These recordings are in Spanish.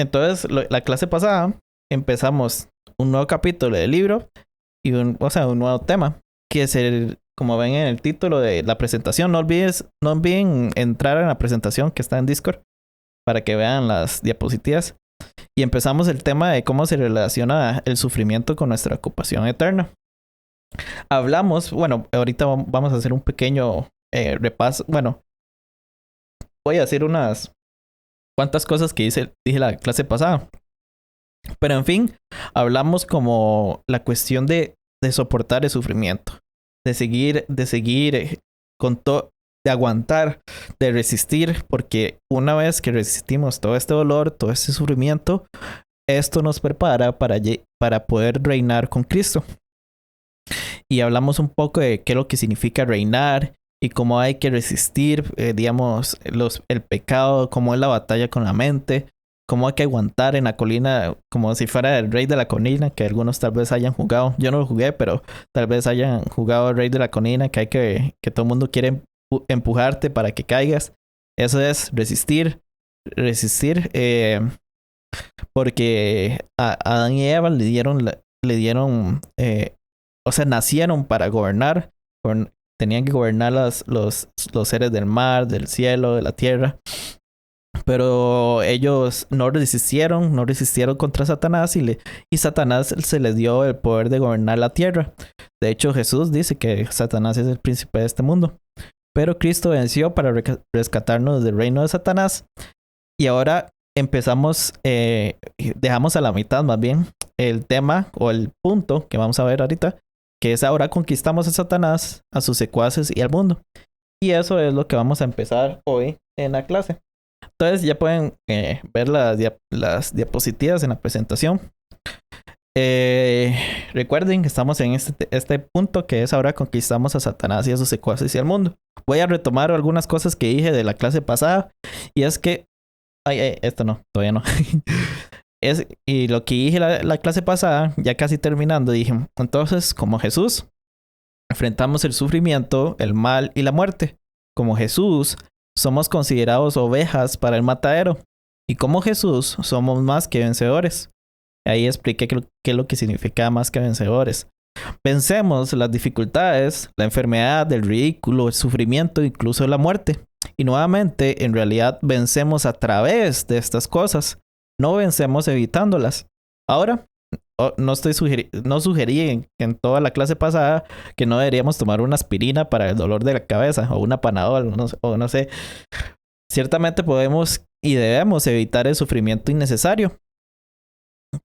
Entonces, la clase pasada empezamos un nuevo capítulo del libro y un nuevo tema, que es como ven en el título de la presentación. No olviden entrar en la presentación que está en Discord para que vean las diapositivas. Y empezamos el tema de cómo se relaciona el sufrimiento con nuestra ocupación eterna. Hablamos, bueno, ahorita vamos a hacer un pequeño repaso. Bueno, voy a hacer unas cuantas cosas que dije la clase pasada. Pero en fin, hablamos como la cuestión de soportar el sufrimiento, de seguir con todo, de aguantar, de resistir, porque una vez que resistimos todo este dolor, todo este sufrimiento, esto nos prepara para poder reinar con Cristo. Y hablamos un poco de qué es lo que significa reinar y cómo hay que resistir, digamos, el pecado, cómo es la batalla con la mente, cómo hay que aguantar en la colina, como si fuera el rey de la colina, que algunos tal vez hayan jugado. Yo no lo jugué, pero tal vez hayan jugado el rey de la colina, que hay que todo el mundo quiere empujarte para que caigas. Eso es resistir, porque a Adán y Eva nacieron para gobernar, tenían que gobernar los seres del mar, del cielo, de la tierra. Pero ellos no resistieron contra Satanás y Satanás se les dio el poder de gobernar la tierra. De hecho, Jesús dice que Satanás es el príncipe de este mundo. Pero Cristo venció para rescatarnos del reino de Satanás. Y ahora dejamos a la mitad más bien el tema o el punto que vamos a ver ahorita, que es ahora conquistamos a Satanás, a sus secuaces y al mundo. Y eso es lo que vamos a empezar hoy en la clase. Entonces ya pueden ver las diapositivas en la presentación. Recuerden que estamos en este punto que es ahora conquistamos a Satanás y a sus secuaces y al mundo. Voy a retomar algunas cosas que dije de la clase pasada. Y es que... esto no, todavía no. Y lo que dije la clase pasada, ya casi terminando, dije, entonces, como Jesús, enfrentamos el sufrimiento, el mal y la muerte. Como Jesús, somos considerados ovejas para el matadero. Y como Jesús, somos más que vencedores. Ahí expliqué qué es lo que significa más que vencedores. Vencemos las dificultades, la enfermedad, el ridículo, el sufrimiento, incluso la muerte. Y nuevamente, en realidad, vencemos a través de estas cosas. No vencemos evitándolas. Ahora, no sugerí en toda la clase pasada que no deberíamos tomar una aspirina para el dolor de la cabeza o una Panadol o no sé. Ciertamente podemos y debemos evitar el sufrimiento innecesario.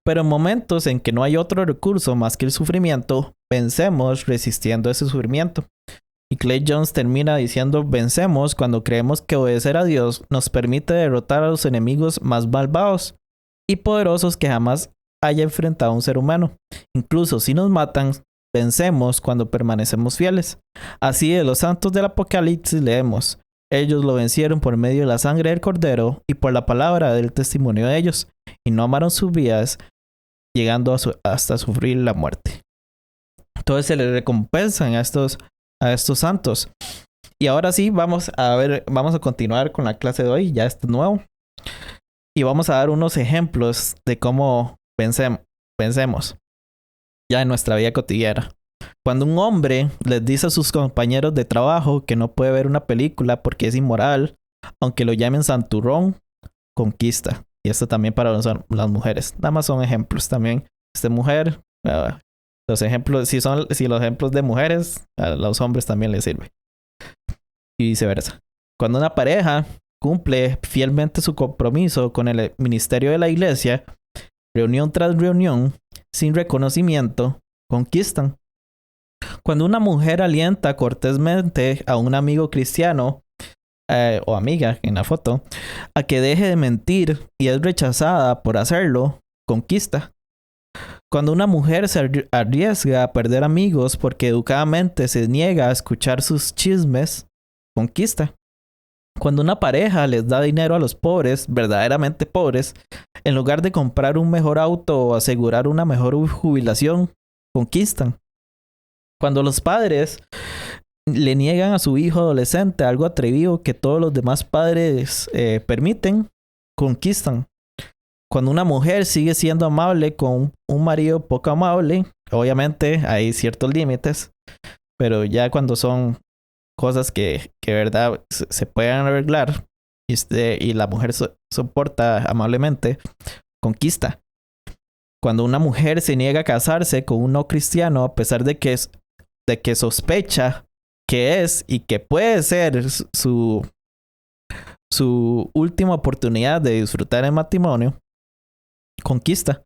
Pero en momentos en que no hay otro recurso más que el sufrimiento, vencemos resistiendo ese sufrimiento. Y Clay Jones termina diciendo, vencemos cuando creemos que obedecer a Dios nos permite derrotar a los enemigos más malvados y poderosos que jamás haya enfrentado a un ser humano. Incluso si nos matan, vencemos cuando permanecemos fieles. Así de los santos del Apocalipsis leemos, ellos lo vencieron por medio de la sangre del Cordero y por la palabra del testimonio de ellos, y no amaron sus vidas, llegando hasta sufrir la muerte. Entonces se les recompensan a estos santos. Y ahora sí, vamos a continuar con la clase de hoy, ya esto es nuevo. Y vamos a dar unos ejemplos de cómo vencemos ya en nuestra vida cotidiana. Cuando un hombre les dice a sus compañeros de trabajo que no puede ver una película porque es inmoral, aunque lo llamen santurrón, conquista. Y esto también para las mujeres. Nada más son ejemplos también. Mujer, los ejemplos, si los ejemplos de mujeres, a los hombres también les sirve. Y viceversa. Cuando una pareja cumple fielmente su compromiso con el ministerio de la iglesia, reunión tras reunión, sin reconocimiento, conquistan. Cuando una mujer alienta cortésmente a un amigo cristiano o amiga en la foto a que deje de mentir y es rechazada por hacerlo, conquista. Cuando una mujer se arriesga a perder amigos porque educadamente se niega a escuchar sus chismes, conquista. Cuando una pareja les da dinero a los pobres, verdaderamente pobres, en lugar de comprar un mejor auto o asegurar una mejor jubilación, conquistan. Cuando los padres le niegan a su hijo adolescente algo atrevido que todos los demás padres permiten, conquistan. Cuando una mujer sigue siendo amable con un marido poco amable, obviamente hay ciertos límites, pero ya cuando son cosas que verdad se pueden arreglar y la mujer soporta amablemente, conquista. Cuando una mujer se niega a casarse con un no cristiano a pesar de que sospecha que es y que puede ser su última oportunidad de disfrutar el matrimonio, conquista.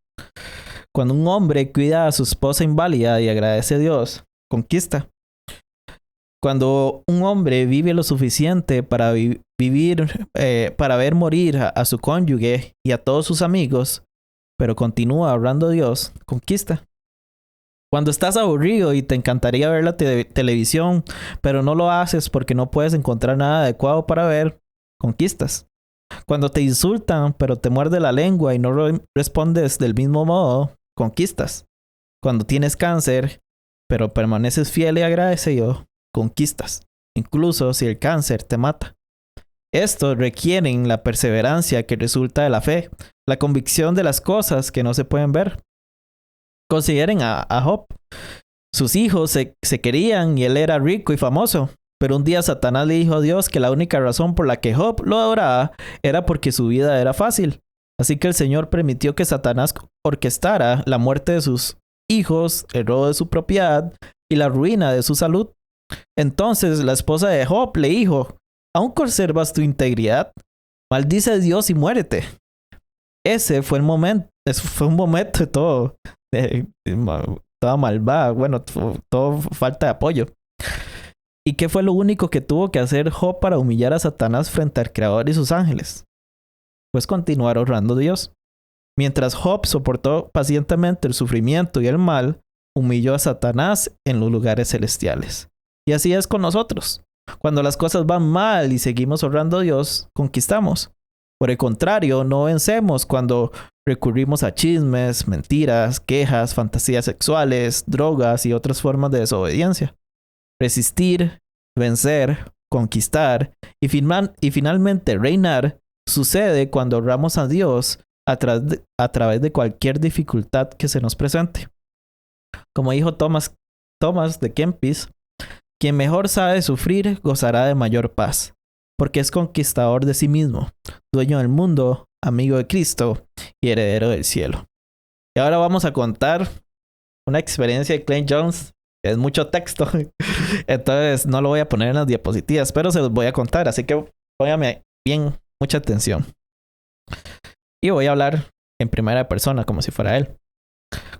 Cuando un hombre cuida a su esposa inválida y agradece a Dios, conquista. Cuando un hombre vive lo suficiente para para ver morir a su cónyuge y a todos sus amigos, pero continúa honrando a Dios, conquista. Cuando estás aburrido y te encantaría ver la televisión, pero no lo haces porque no puedes encontrar nada adecuado para ver, conquistas. Cuando te insultan, pero te muerde la lengua y no respondes del mismo modo, conquistas. Cuando tienes cáncer, pero permaneces fiel y agradecido, conquistas, incluso si el cáncer te mata. Estos requieren la perseverancia que resulta de la fe, la convicción de las cosas que no se pueden ver. Consideren a Job. Sus hijos se querían y él era rico y famoso. Pero un día Satanás le dijo a Dios que la única razón por la que Job lo adoraba era porque su vida era fácil. Así que el Señor permitió que Satanás orquestara la muerte de sus hijos, el robo de su propiedad y la ruina de su salud. Entonces la esposa de Job le dijo: ¿aún conservas tu integridad? Maldice a Dios y muérete. Ese fue un momento de toda malvada, bueno, todo falta de apoyo. ¿Y qué fue lo único que tuvo que hacer Job para humillar a Satanás frente al Creador y sus ángeles? Pues continuar honrando a Dios. Mientras Job soportó pacientemente el sufrimiento y el mal, humilló a Satanás en los lugares celestiales. Y así es con nosotros. Cuando las cosas van mal y seguimos honrando a Dios, conquistamos. Por el contrario, no vencemos cuando recurrimos a chismes, mentiras, quejas, fantasías sexuales, drogas y otras formas de desobediencia. Resistir, vencer, conquistar y finalmente reinar sucede cuando honramos a Dios a través de cualquier dificultad que se nos presente. Como dijo Thomas de Kempis, quien mejor sabe sufrir gozará de mayor paz, porque es conquistador de sí mismo, dueño del mundo, amigo de Cristo y heredero del cielo. Y ahora vamos a contar una experiencia de Clint Jones. Es mucho texto, entonces no lo voy a poner en las diapositivas, pero se los voy a contar, así que póngame bien, mucha atención. Y voy a hablar en primera persona, como si fuera él.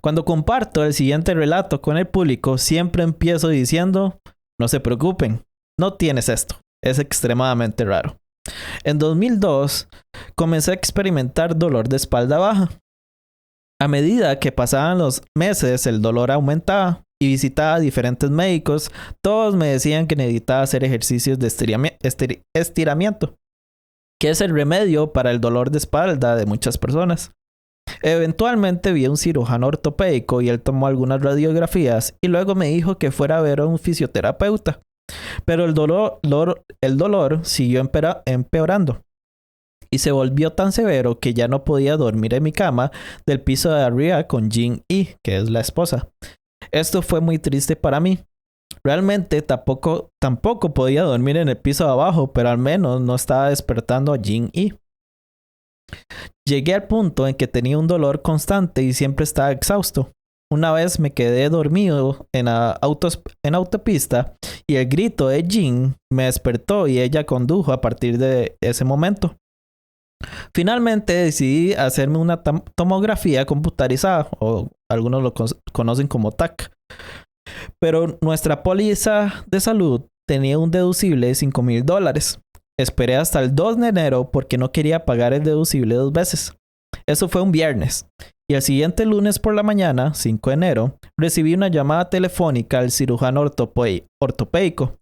Cuando comparto el siguiente relato con el público, siempre empiezo diciendo: no se preocupen, no tienes esto, es extremadamente raro. En 2002, comencé a experimentar dolor de espalda baja. A medida que pasaban los meses, el dolor aumentaba y visitaba a diferentes médicos. Todos me decían que necesitaba hacer ejercicios de estiramiento, que es el remedio para el dolor de espalda de muchas personas. Eventualmente vi a un cirujano ortopédico y él tomó algunas radiografías y luego me dijo que fuera a ver a un fisioterapeuta. Pero el dolor siguió empeorando y se volvió tan severo que ya no podía dormir en mi cama del piso de arriba con Jin Yi, que es la esposa. Esto fue muy triste para mí. Realmente tampoco podía dormir en el piso de abajo, pero al menos no estaba despertando a Jin Yi. Llegué al punto en que tenía un dolor constante y siempre estaba exhausto. Una vez me quedé dormido en autopista y el grito de Jin me despertó y ella condujo a partir de ese momento. Finalmente decidí hacerme una tomografía computarizada, o algunos lo conocen como TAC. Pero nuestra póliza de salud tenía un deducible de $5,000. Esperé hasta el 2 de enero porque no quería pagar el deducible 2 veces. Eso fue un viernes. Y el siguiente lunes por la mañana, 5 de enero, recibí una llamada telefónica al cirujano ortopédico,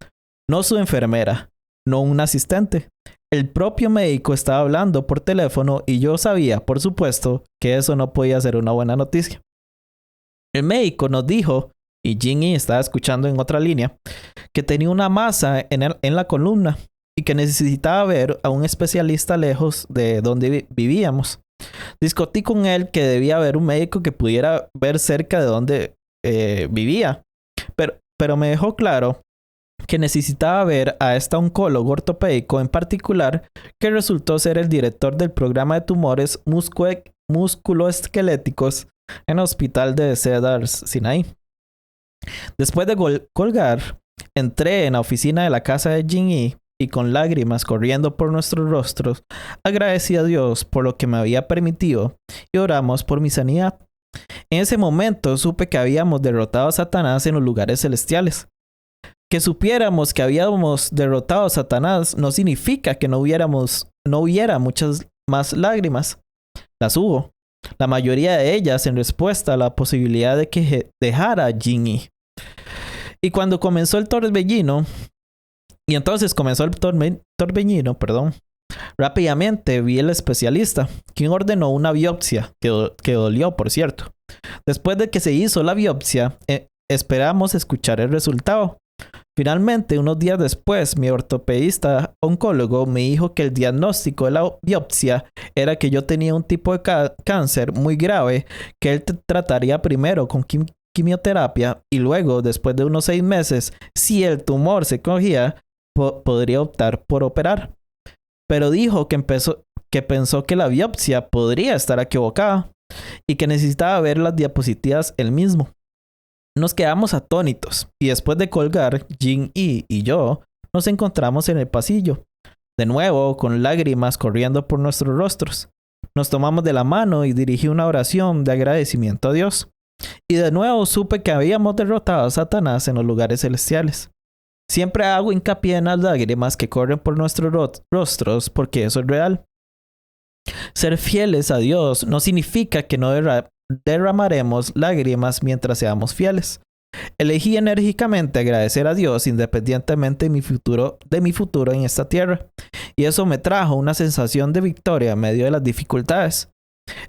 no su enfermera, no un asistente. El propio médico estaba hablando por teléfono y yo sabía, por supuesto, que eso no podía ser una buena noticia. El médico nos dijo, y Jin-Yi estaba escuchando en otra línea, que tenía una masa en la columna y que necesitaba ver a un especialista lejos de donde vivíamos. Discutí con él que debía haber un médico que pudiera ver cerca de donde vivía, pero me dejó claro que necesitaba ver a este oncólogo ortopédico en particular, que resultó ser el director del programa de tumores musculoesqueléticos en el hospital de Cedars Sinai. Después de colgar, entré en la oficina de la casa de Jin y con lágrimas corriendo por nuestros rostros, agradecí a Dios por lo que me había permitido y oramos por mi sanidad. En ese momento supe que habíamos derrotado a Satanás en los lugares celestiales. Que supiéramos que habíamos derrotado a Satanás no significa que no hubiera muchas más lágrimas. Las hubo. La mayoría de ellas en respuesta a la posibilidad de que dejara a Jin. Y cuando comenzó el torbellino, rápidamente vi al especialista, quien ordenó una biopsia, que dolió, por cierto. Después de que se hizo la biopsia, esperamos escuchar el resultado. Finalmente, unos días después, mi ortopedista oncólogo me dijo que el diagnóstico de la biopsia era que yo tenía un tipo de cáncer muy grave que él trataría primero con quimioterapia y luego, después de unos 6 meses, si el tumor se cogía, podría optar por operar. Pero dijo que pensó que la biopsia podría estar equivocada y que necesitaba ver las diapositivas él mismo. Nos quedamos atónitos y después de colgar, Jin y yo nos encontramos en el pasillo, de nuevo con lágrimas corriendo por nuestros rostros. Nos tomamos de la mano y dirigí una oración de agradecimiento a Dios. Y de nuevo supe que habíamos derrotado a Satanás en los lugares celestiales. Siempre hago hincapié en las lágrimas que corren por nuestros rostros porque eso es real. Ser fieles a Dios no significa que no derramaremos lágrimas mientras seamos fieles. Elegí enérgicamente agradecer a Dios independientemente de mi futuro en esta tierra, y eso me trajo una sensación de victoria en medio de las dificultades,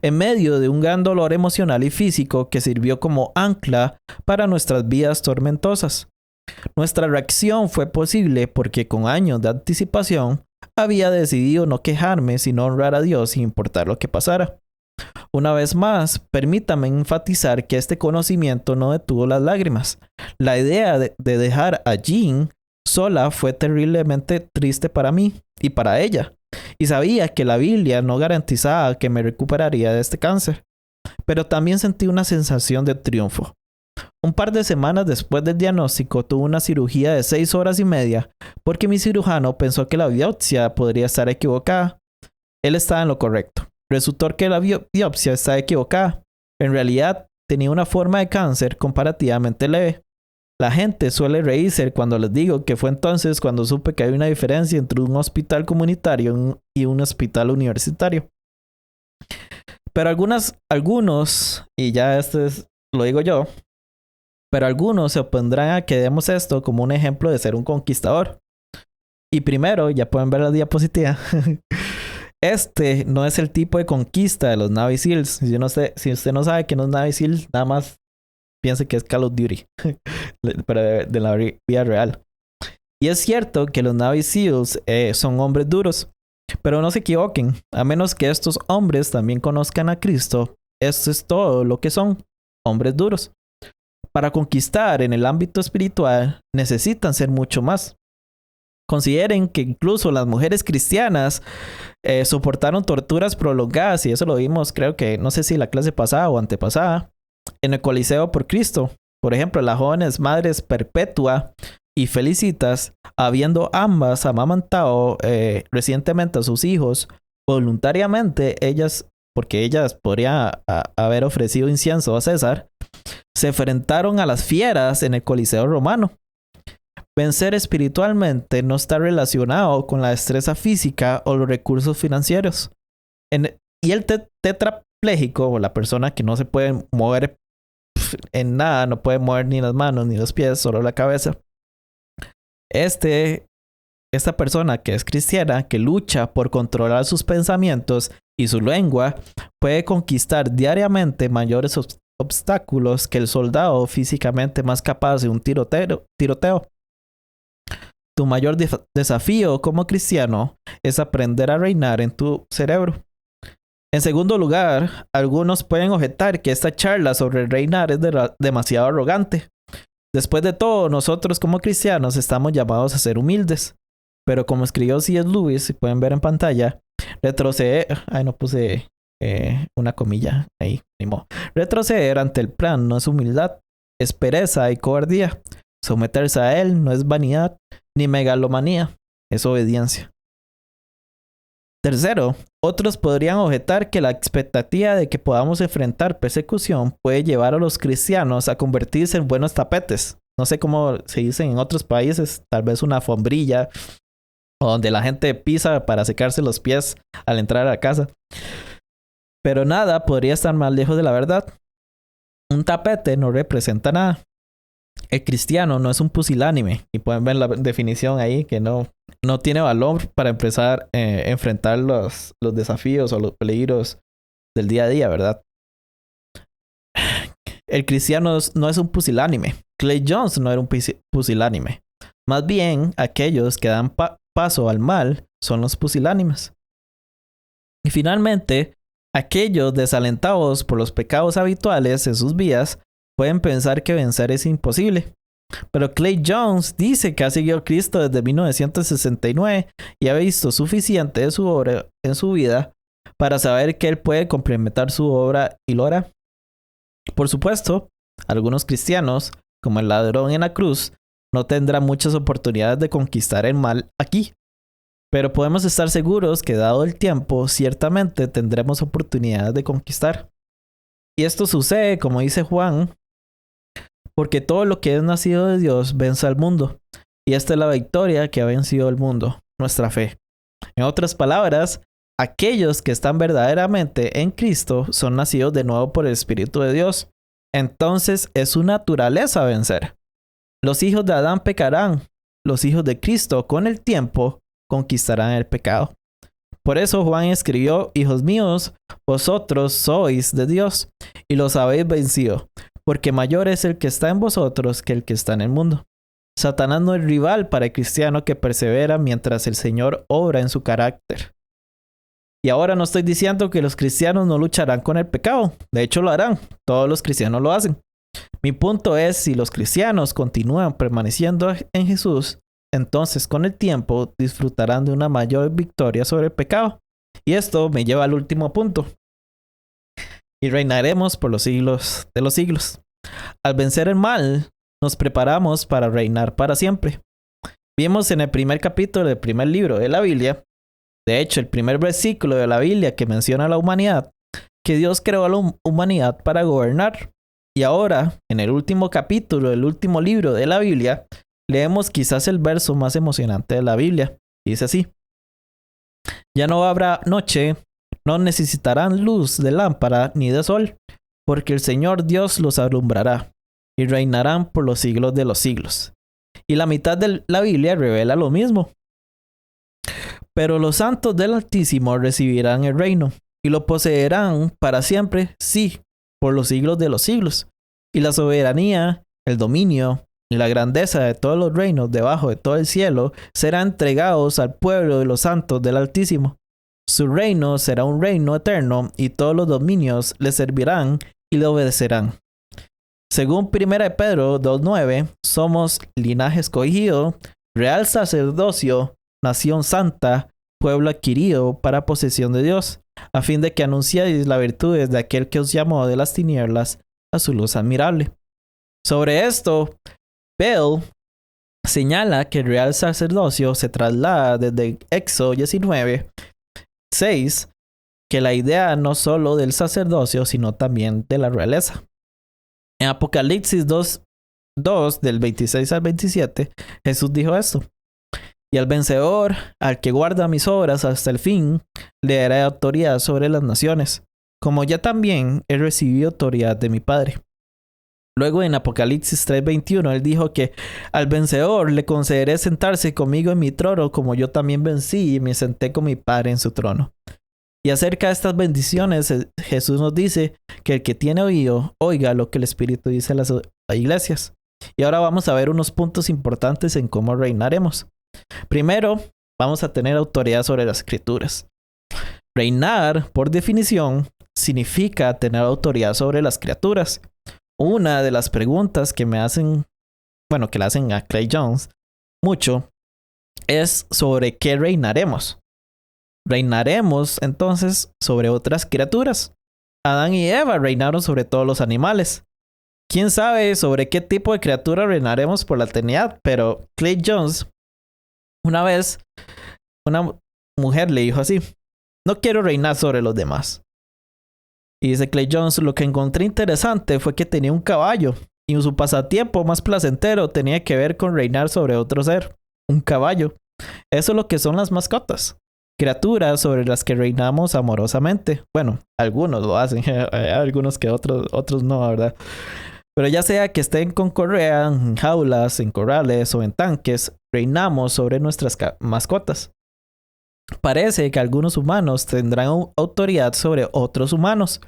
en medio de un gran dolor emocional y físico que sirvió como ancla para nuestras vidas tormentosas. Nuestra reacción fue posible porque con años de anticipación había decidido no quejarme sino honrar a Dios sin importar lo que pasara. Una vez más, permítame enfatizar que este conocimiento no detuvo las lágrimas. La idea de dejar a Jin sola fue terriblemente triste para mí y para ella, y sabía que la Biblia no garantizaba que me recuperaría de este cáncer. Pero también sentí una sensación de triunfo. Un par de semanas después del diagnóstico tuve una cirugía de 6 horas y media porque mi cirujano pensó que la biopsia podría estar equivocada. Él estaba en lo correcto. Resultó que la biopsia estaba equivocada. En realidad, tenía una forma de cáncer comparativamente leve. La gente suele reírse cuando les digo que fue entonces cuando supe que hay una diferencia entre un hospital comunitario y un hospital universitario. Pero algunos, y ya lo digo yo, pero algunos se opondrán a que demos esto como un ejemplo de ser un conquistador. Y primero, ya pueden ver la diapositiva. Este no es el tipo de conquista de los Navy SEALs. Si usted no sabe que no es Navy SEALs, nada más piense que es Call of Duty. Pero de la vida real. Y es cierto que los Navy SEALs son hombres duros. Pero no se equivoquen. A menos que estos hombres también conozcan a Cristo, esto es todo lo que son. Hombres duros. Para conquistar en el ámbito espiritual necesitan ser mucho más. Consideren que incluso las mujeres cristianas soportaron torturas prolongadas, y eso lo vimos, creo que, no sé si la clase pasada o antepasada, en el Coliseo por Cristo. Por ejemplo, las jóvenes madres Perpetua y Felicitas, habiendo ambas amamantado recientemente a sus hijos, voluntariamente porque ellas podrían haber ofrecido incienso a César, se enfrentaron a las fieras en el Coliseo romano. Vencer espiritualmente no está relacionado con la destreza física o los recursos financieros. Y el tetrapléjico, o la persona que no se puede mover en nada, no puede mover ni las manos ni los pies, solo la cabeza. Esta persona que es cristiana, que lucha por controlar sus pensamientos y su lengua, puede conquistar diariamente mayores obstáculos que el soldado físicamente más capaz de un tiroteo. Tu mayor desafío como cristiano es aprender a reinar en tu cerebro. En segundo lugar, algunos pueden objetar que esta charla sobre reinar es demasiado arrogante. Después de todo, nosotros como cristianos estamos llamados a ser humildes. Pero como escribió C.S. Lewis, si pueden ver en pantalla, retroceder... Ay, no puse una comilla ahí. Retroceder ante el plan no es humildad, es pereza y cobardía. Someterse a él no es vanidad ni megalomanía, es obediencia. Tercero, otros podrían objetar que la expectativa de que podamos enfrentar persecución puede llevar a los cristianos a convertirse en buenos tapetes. No sé cómo se dice en otros países, tal vez una alfombrilla, o donde la gente pisa para secarse los pies al entrar a la casa. Pero nada podría estar más lejos de la verdad. Un tapete no representa nada. El cristiano no es un pusilánime. Y pueden ver la definición ahí, que no tiene valor para empezar a enfrentar los desafíos o los peligros del día a día, ¿verdad? El cristiano no es un pusilánime. Clay Jones no era un pusilánime. Más bien, aquellos que dan paso al mal son los pusilánimes. Y finalmente, aquellos desalentados por los pecados habituales en sus vidas pueden pensar que vencer es imposible. Pero Clay Jones dice que ha seguido a Cristo desde 1969 y ha visto suficiente de su obra en su vida para saber que él puede complementar su obra y lo hará. Por supuesto, algunos cristianos, como el ladrón en la cruz, no tendrán muchas oportunidades de conquistar el mal aquí. Pero podemos estar seguros que dado el tiempo, ciertamente tendremos oportunidades de conquistar. Y esto sucede, como dice Juan, porque todo lo que es nacido de Dios vence al mundo. Y esta es la victoria que ha vencido el mundo, nuestra fe. En otras palabras, aquellos que están verdaderamente en Cristo son nacidos de nuevo por el Espíritu de Dios. Entonces es su naturaleza vencer. Los hijos de Adán pecarán. Los hijos de Cristo con el tiempo conquistarán el pecado. Por eso Juan escribió: hijos míos, vosotros sois de Dios y los habéis vencido, porque mayor es el que está en vosotros que el que está en el mundo. Satanás no es rival para el cristiano que persevera mientras el Señor obra en su carácter. Y ahora no estoy diciendo que los cristianos no lucharán con el pecado. De hecho lo harán. Todos los cristianos lo hacen. Mi punto es, si los cristianos continúan permaneciendo en Jesús, entonces con el tiempo disfrutarán de una mayor victoria sobre el pecado. Y esto me lleva al último punto. Y reinaremos por los siglos de los siglos. Al vencer el mal, nos preparamos para reinar para siempre. Vimos en el primer capítulo del primer libro de la Biblia, de hecho el primer versículo de la Biblia que menciona a la humanidad, que Dios creó a la humanidad para gobernar. Y ahora, en el último capítulo del último libro de la Biblia, leemos quizás el verso más emocionante de la Biblia. Dice así: ya no habrá noche, no necesitarán luz de lámpara ni de sol, porque el Señor Dios los alumbrará, y reinarán por los siglos de los siglos. Y la mitad de la Biblia revela lo mismo. Pero los santos del Altísimo recibirán el reino, y lo poseerán para siempre, sí, por los siglos de los siglos. Y la soberanía, el dominio y la grandeza de todos los reinos debajo de todo el cielo serán entregados al pueblo de los santos del Altísimo. Su reino será un reino eterno, y todos los dominios le servirán y le obedecerán. Según 1 Pedro 2:9, somos linaje escogido, real sacerdocio, nación santa, pueblo adquirido para posesión de Dios, a fin de que anunciéis las virtudes de aquel que os llamó de las tinieblas a su luz admirable. Sobre esto, Bell señala que el real sacerdocio se traslada desde Éxodo 19:6, que la idea no solo del sacerdocio, sino también de la realeza. En Apocalipsis 2, del 26 al 27, Jesús dijo esto: y al vencedor, al que guarda mis obras hasta el fin, le daré autoridad sobre las naciones, como ya también he recibido autoridad de mi Padre. Luego en Apocalipsis 3:21 él dijo que al vencedor le concederé sentarse conmigo en mi trono, como yo también vencí y me senté con mi Padre en su trono. Y acerca de estas bendiciones, Jesús nos dice que el que tiene oído, oiga lo que el Espíritu dice a las iglesias. Y ahora vamos a ver unos puntos importantes en cómo reinaremos. Primero, vamos a tener autoridad sobre las Escrituras. Reinar, por definición, significa tener autoridad sobre las criaturas. Una de las preguntas que me hacen, bueno, que le hacen a Clay Jones mucho, es sobre qué reinaremos. Reinaremos entonces sobre otras criaturas. Adán y Eva reinaron sobre todos los animales. Quién sabe sobre qué tipo de criatura reinaremos por la eternidad, pero Clay Jones, una vez, una mujer le dijo así: no quiero reinar sobre los demás. Y dice Clay Jones: lo que encontré interesante fue que tenía un caballo, y su pasatiempo más placentero tenía que ver con reinar sobre otro ser, un caballo. Eso es lo que son las mascotas. Criaturas sobre las que reinamos amorosamente. Bueno, algunos lo hacen, algunos que otros no, ¿verdad? Pero ya sea que estén con correa, en jaulas, en corrales o en tanques, reinamos sobre nuestras mascotas. Parece que algunos humanos tendrán autoridad sobre otros humanos.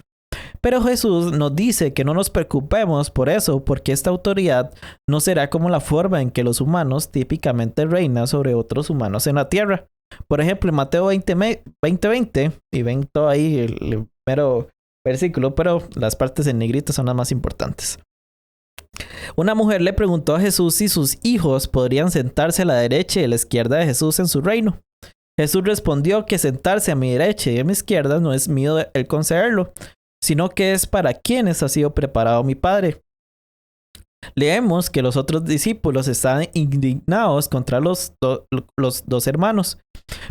Pero Jesús nos dice que no nos preocupemos por eso, porque esta autoridad no será como la forma en que los humanos típicamente reinan sobre otros humanos en la tierra. Por ejemplo, en Mateo 20, y ven todo ahí el mero versículo, pero las partes en negrita son las más importantes. Una mujer le preguntó a Jesús si sus hijos podrían sentarse a la derecha y a la izquierda de Jesús en su reino. Jesús respondió que sentarse a mi derecha y a mi izquierda no es mío el concederlo, sino que es para quienes ha sido preparado mi Padre. Leemos que los otros discípulos estaban indignados contra los dos hermanos,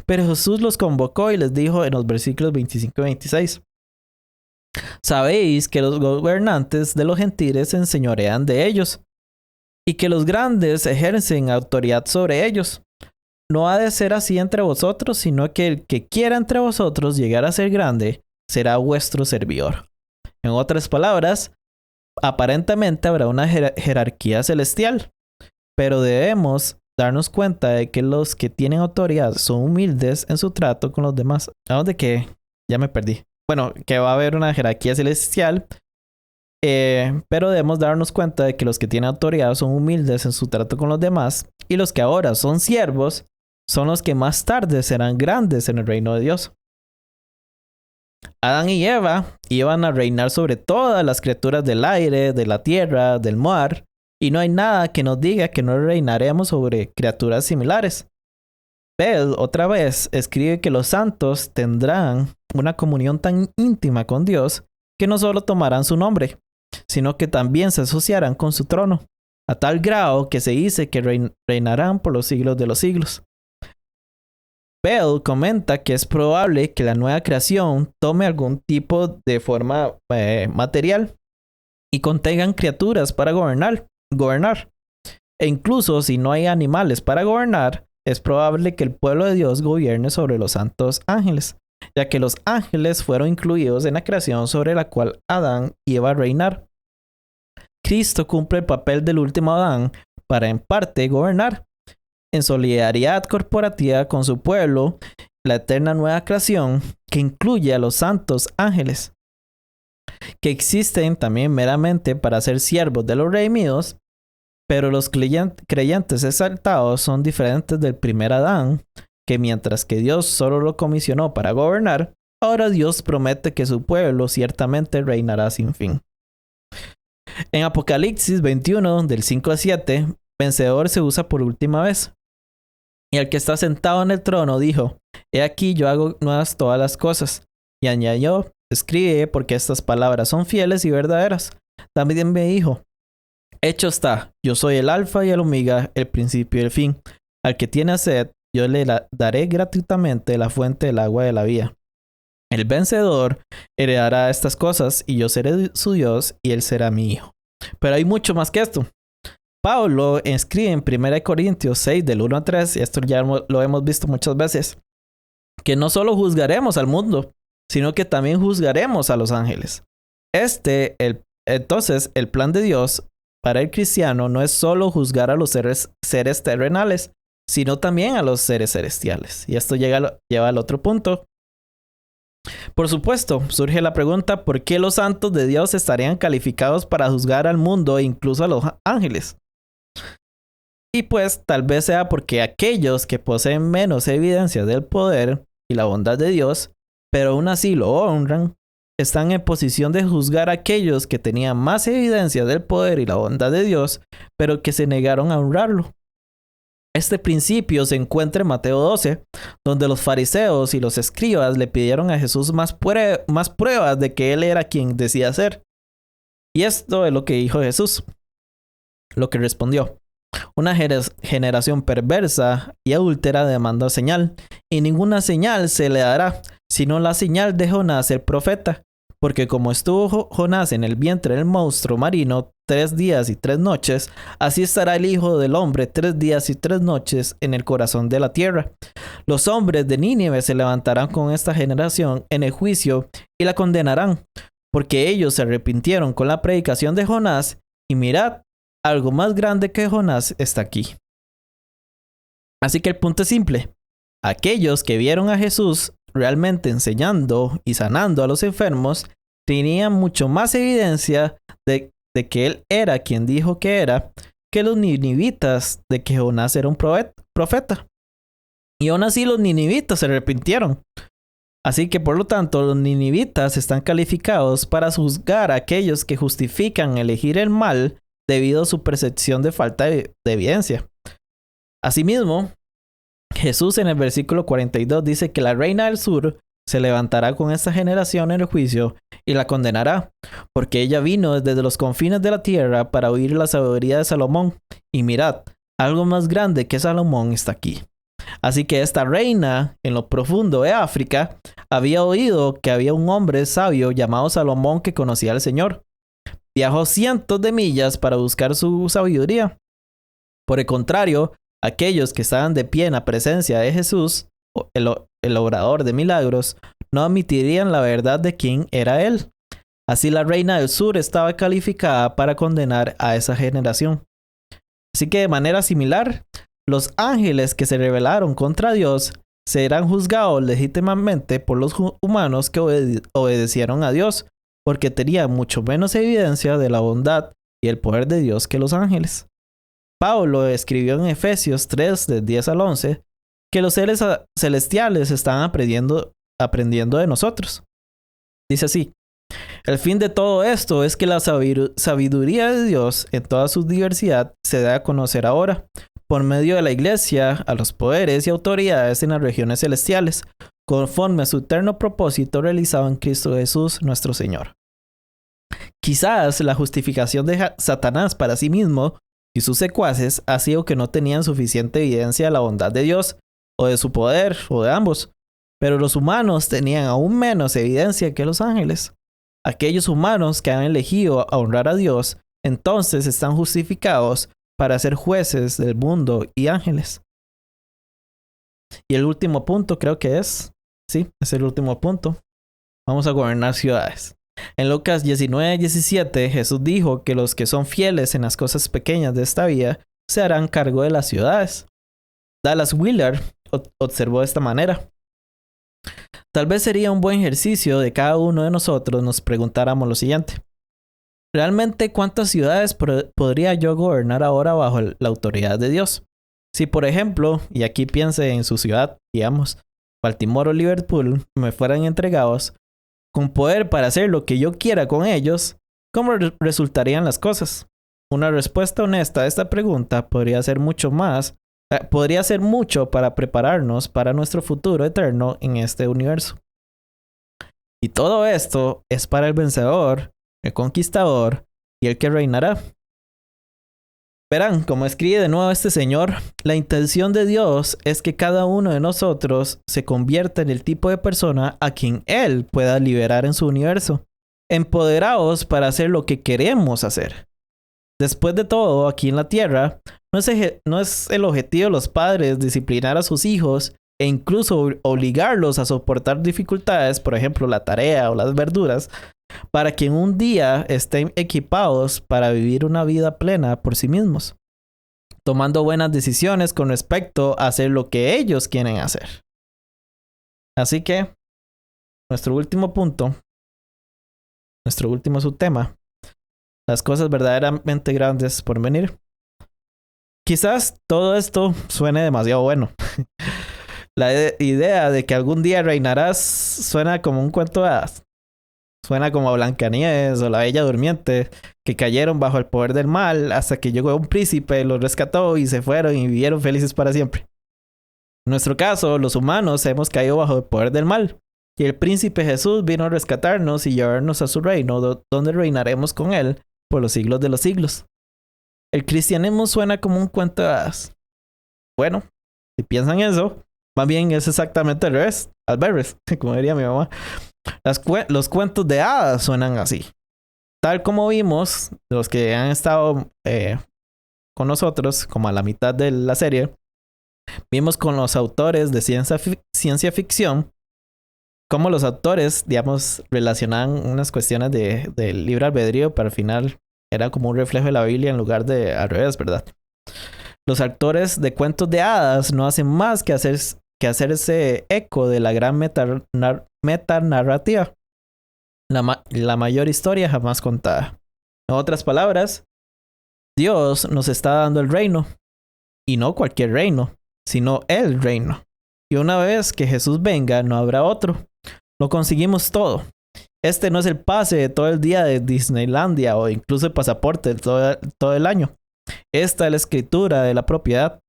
pero Jesús los convocó y les dijo en los versículos 25 y 26: sabéis que los gobernantes de los gentiles se enseñorean de ellos, y que los grandes ejercen autoridad sobre ellos. No ha de ser así entre vosotros, sino que el que quiera entre vosotros llegar a ser grande, será vuestro servidor. En otras palabras, aparentemente habrá una jerarquía celestial, pero debemos darnos cuenta de que los que tienen autoridad son humildes en su trato con los demás. ¿A dónde que? Ya me perdí. Bueno, que va a haber una jerarquía celestial, pero debemos darnos cuenta de que los que tienen autoridad son humildes en su trato con los demás, y los que ahora son siervos son los que más tarde serán grandes en el reino de Dios. Adán y Eva iban a reinar sobre todas las criaturas del aire, de la tierra, del mar, y no hay nada que nos diga que no reinaremos sobre criaturas similares. Bell otra vez escribe que los santos tendrán una comunión tan íntima con Dios que no solo tomarán su nombre, sino que también se asociarán con su trono, a tal grado que se dice que reinarán por los siglos de los siglos. Bell comenta que es probable que la nueva creación tome algún tipo de forma material y contengan criaturas para gobernar. E incluso si no hay animales para gobernar, es probable que el pueblo de Dios gobierne sobre los santos ángeles, ya que los ángeles fueron incluidos en la creación sobre la cual Adán iba a reinar. Cristo cumple el papel del último Adán para en parte gobernar. En solidaridad corporativa con su pueblo, la eterna nueva creación que incluye a los santos ángeles, que existen también meramente para ser siervos de los redimidos, pero los creyentes exaltados son diferentes del primer Adán, que mientras que Dios solo lo comisionó para gobernar, ahora Dios promete que su pueblo ciertamente reinará sin fin. En Apocalipsis 21, del 5 al 7, vencedor se usa por última vez. Y el que está sentado en el trono dijo: he aquí yo hago nuevas todas las cosas. Y añadió: escribe, porque estas palabras son fieles y verdaderas. También me dijo: hecho está, yo soy el alfa y el omega, el principio y el fin. Al que tiene sed, yo le daré gratuitamente la fuente del agua de la vida. El vencedor heredará estas cosas, y yo seré su Dios, y él será mi hijo. Pero hay mucho más que esto. Pablo escribe en 1 Corintios 6, del 1 a 3, y esto ya lo hemos visto muchas veces, que no solo juzgaremos al mundo, sino que también juzgaremos a los ángeles. Entonces, el plan de Dios para el cristiano no es solo juzgar a los seres terrenales, sino también a los seres celestiales. Y esto lleva al otro punto. Por supuesto, surge la pregunta: ¿por qué los santos de Dios estarían calificados para juzgar al mundo e incluso a los ángeles? Y pues tal vez sea porque aquellos que poseen menos evidencias del poder y la bondad de Dios pero aún así lo honran, están en posición de juzgar a aquellos que tenían más evidencia del poder y la bondad de Dios, pero que se negaron a honrarlo. Este principio se encuentra en Mateo 12, donde los fariseos y los escribas le pidieron a Jesús más pruebas de que él era quien decía ser. Y esto es lo que dijo Jesús, lo que respondió. Una generación perversa y adúltera demanda señal, y ninguna señal se le dará, sino la señal de Jonás el profeta. Porque como estuvo Jonás en el vientre del monstruo marino 3 días y 3 noches, así estará el Hijo del Hombre 3 días y 3 noches en el corazón de la tierra. Los hombres de Nínive se levantarán con esta generación en el juicio y la condenarán, porque ellos se arrepintieron con la predicación de Jonás, y mirad, algo más grande que Jonás está aquí. Así que el punto es simple. Aquellos que vieron a Jesús realmente enseñando y sanando a los enfermos tenían mucho más evidencia de que él era quien dijo que era, que los ninivitas de que Jonás era un profeta. Y aún así los ninivitas se arrepintieron. Así que por lo tanto los ninivitas están calificados para juzgar a aquellos que justifican elegir el mal debido a su percepción de falta de evidencia. Asimismo, Jesús en el versículo 42 dice que la reina del sur se levantará con esta generación en el juicio y la condenará, porque ella vino desde los confines de la tierra para oír la sabiduría de Salomón. Y mirad, algo más grande que Salomón está aquí. Así que esta reina, en lo profundo de África, había oído que había un hombre sabio llamado Salomón que conocía al Señor. Viajó cientos de millas para buscar su sabiduría. Por el contrario, aquellos que estaban de pie en la presencia de Jesús, el obrador de milagros, no admitirían la verdad de quién era él. Así la reina del sur estaba calificada para condenar a esa generación. Así que de manera similar, los ángeles que se rebelaron contra Dios serán juzgados legítimamente por los humanos que obedecieron a Dios, porque tenían mucho menos evidencia de la bondad y el poder de Dios que los ángeles. Pablo escribió en Efesios 3, del 10 al 11, que los seres celestiales están aprendiendo de nosotros. Dice así: el fin de todo esto es que la sabiduría de Dios en toda su diversidad se dé a conocer ahora, por medio de la iglesia, a los poderes y autoridades en las regiones celestiales, conforme a su eterno propósito realizado en Cristo Jesús nuestro Señor. Quizás la justificación de Satanás para sí mismo y sus secuaces ha sido que no tenían suficiente evidencia de la bondad de Dios, o de su poder, o de ambos, pero los humanos tenían aún menos evidencia que los ángeles. Aquellos humanos que han elegido a honrar a Dios, entonces están justificados para ser jueces del mundo y ángeles. Y el último punto creo que es el último punto. Vamos a gobernar ciudades. En Lucas 19:17 Jesús dijo que los que son fieles en las cosas pequeñas de esta vida se harán cargo de las ciudades. Dallas Willard observó de esta manera: tal vez sería un buen ejercicio de cada uno de nosotros nos preguntáramos lo siguiente: ¿realmente cuántas ciudades podría yo gobernar ahora bajo la autoridad de Dios? Si por ejemplo, y aquí piense en su ciudad, digamos, Baltimore o Liverpool, me fueran entregados con poder para hacer lo que yo quiera con ellos, ¿cómo resultarían las cosas? Una respuesta honesta a esta pregunta podría ser mucho para prepararnos para nuestro futuro eterno en este universo. Y todo esto es para el vencedor, el conquistador y el que reinará. Verán, como escribe de nuevo este señor, la intención de Dios es que cada uno de nosotros se convierta en el tipo de persona a quien Él pueda liberar en su universo, empoderados para hacer lo que queremos hacer. Después de todo, aquí en la tierra, no es el objetivo de los padres disciplinar a sus hijos e incluso obligarlos a soportar dificultades, por ejemplo la tarea o las verduras, para que en un día estén equipados para vivir una vida plena por sí mismos, tomando buenas decisiones con respecto a hacer lo que ellos quieren hacer. Así que, nuestro último punto, nuestro último subtema: las cosas verdaderamente grandes por venir. Quizás todo esto suene demasiado bueno. idea de que algún día reinarás suena como un cuento de hadas. Suena como a Blancanieves o la Bella Durmiente, que cayeron bajo el poder del mal hasta que llegó un príncipe, los rescató y se fueron y vivieron felices para siempre. En nuestro caso, los humanos hemos caído bajo el poder del mal, y el príncipe Jesús vino a rescatarnos y llevarnos a su reino, donde reinaremos con él por los siglos de los siglos. El cristianismo suena como un cuento de hadas. Bueno, si piensan eso, más bien es exactamente al revés, como diría mi mamá. Los cuentos de hadas suenan así. Tal como vimos, los que han estado con nosotros, como a la mitad de la serie, vimos con los autores de ciencia ficción, cómo los autores, digamos, relacionaban unas cuestiones de libre albedrío, pero al final era como un reflejo de la Biblia en lugar de al revés, ¿verdad? Los actores de cuentos de hadas no hacen más que hacer ese eco de la gran metanarrativa. La mayor historia jamás contada. En otras palabras, Dios nos está dando el reino. Y no cualquier reino, sino el reino. Y una vez que Jesús venga, no habrá otro. Lo conseguimos todo. Este no es el pase de todo el día de Disneylandia o incluso el pasaporte de todo el año. Esta es la escritura de la propiedad.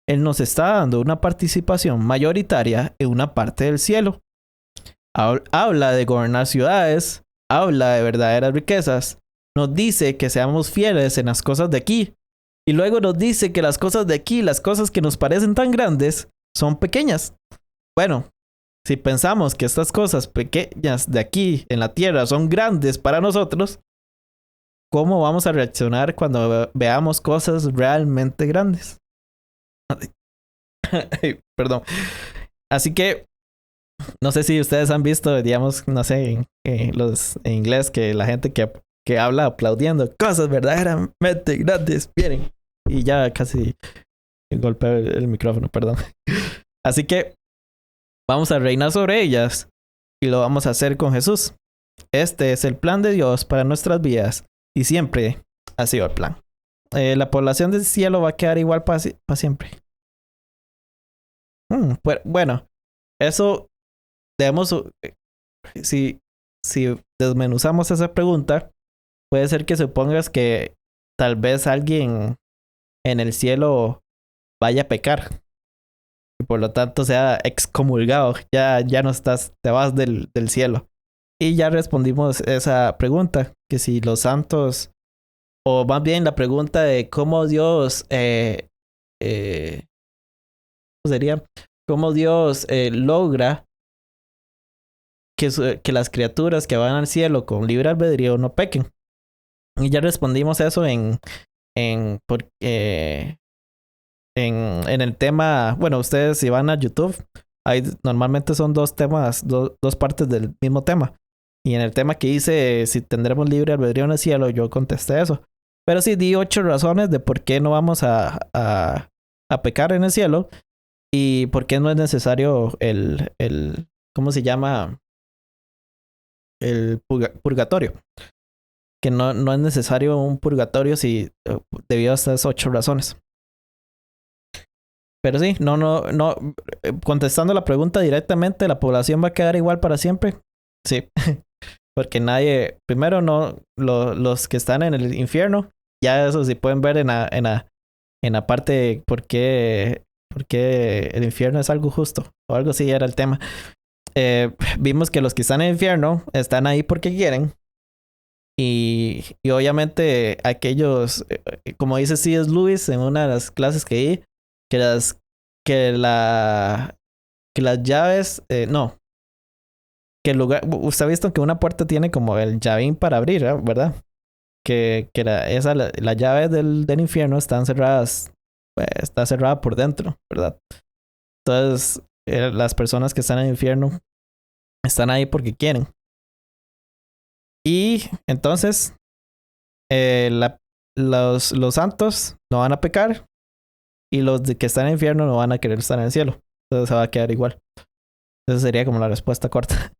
Él nos está dando una participación mayoritaria en una parte del cielo. Habla de gobernar ciudades, habla de verdaderas riquezas, nos dice que seamos fieles en las cosas de aquí, y luego nos dice que las cosas de aquí, las cosas que nos parecen tan grandes, son pequeñas. Bueno, si pensamos que estas cosas pequeñas de aquí en la tierra son grandes para nosotros, ¿cómo vamos a reaccionar cuando veamos cosas realmente grandes? Perdón. Así que no sé si ustedes han visto, digamos, no sé, en inglés, que la gente que habla aplaudiendo cosas verdaderamente grandes vienen. Y ya casi golpeo el micrófono, perdón. Así que vamos a reinar sobre ellas y lo vamos a hacer con Jesús. Este es el plan de Dios para nuestras vidas y siempre ha sido el plan. La población del cielo va a quedar igual para siempre. Bueno, eso debemos, si desmenuzamos esa pregunta, puede ser que supongas que tal vez alguien en el cielo vaya a pecar y por lo tanto sea excomulgado, ya no estás, te vas del cielo. Y ya respondimos esa pregunta, que si los santos, o más bien la pregunta de cómo Dios sería, cómo Dios logra que las criaturas que van al cielo con libre albedrío no pequen. Y ya respondimos eso en el tema. Bueno, ustedes si van a YouTube, hay normalmente son dos temas, dos partes del mismo tema. Y en el tema que hice, si tendremos libre albedrío en el cielo, yo contesté eso. Pero sí di 8 razones de por qué no vamos a pecar en el cielo y por qué no es necesario el ¿cómo se llama? El purgatorio. Que no es necesario un purgatorio si debido a estas 8 razones. Pero sí, no. Contestando la pregunta directamente, ¿la población va a quedar igual para siempre? Sí. Porque nadie, primero no, los que están en el infierno, ya eso sí pueden ver en la parte porque el infierno es algo justo, o algo así era el tema. Vimos que los que están en el infierno están ahí porque quieren. Y obviamente aquellos, como dice C.S. Lewis en una de las clases que di, que las llaves, que el lugar, usted ha visto que una puerta tiene como el llavín para abrir, ¿verdad? Que la llave del infierno están cerradas, está cerrada por dentro, ¿verdad? Entonces, las personas que están en el infierno están ahí porque quieren. Y entonces, los santos no van a pecar y los que están en el infierno no van a querer estar en el cielo. Entonces se va a quedar igual. Esa sería como la respuesta corta.